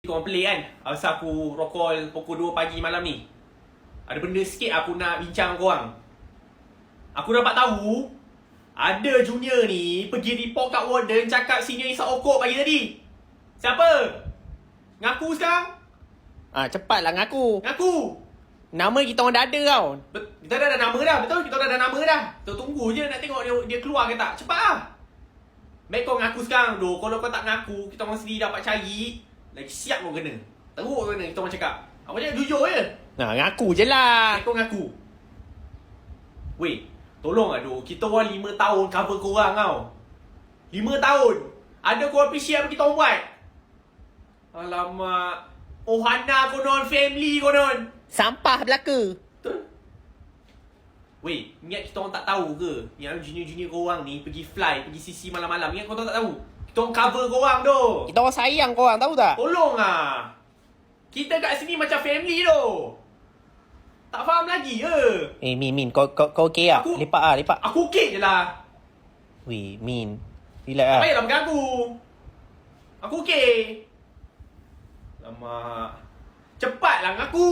korang pelik kan? Asal aku rokol pukul 2 pagi malam ni. Ada benda sikit aku nak bincang korang. Aku dapat tahu ada junior ni pergi report kat warden cakap senior isap okok pagi tadi. Siapa? Ngaku sekarang? Cepatlah ngaku. Ngaku! Nama kita orang dah ada tau. Kita dah ada nama dah, betul? Kita dah ada nama dah. Kita tunggu je nak tengok dia keluar ke tak. Cepat lah. Baik kau ngaku sekarang doh. Kalau kau tak ngaku, kita orang sendiri dapat cari. Lagi siap kau kena. Teruk kau kena, kita orang cakap. Apa je, jujur je. Ngaku je lah. Baik kau ngaku. Weh, tolong lah doh. Kita orang 5 tahun cover korang tau. 5 tahun. Ada korang appreciate apa kita orang buat? Alamak. Ohana konon, family konon. Sampah belaka. Betul? Weh, ingat kita orang tak tahu ke? Yang junior-junior korang ni pergi fly, pergi CC malam-malam. Ingat korang tak tahu? Kita orang cover korang tu. Kita orang sayang korang, tahu tak? Tolong lah. Kita kat sini macam family tu. Tak faham lagi ke? Min, kau okey lah? Lepak. Aku okey je lah. Weh, Min. Relax Tak lah. payahlah mengganggu. Aku okey. Lama. Cepatlah ngaku.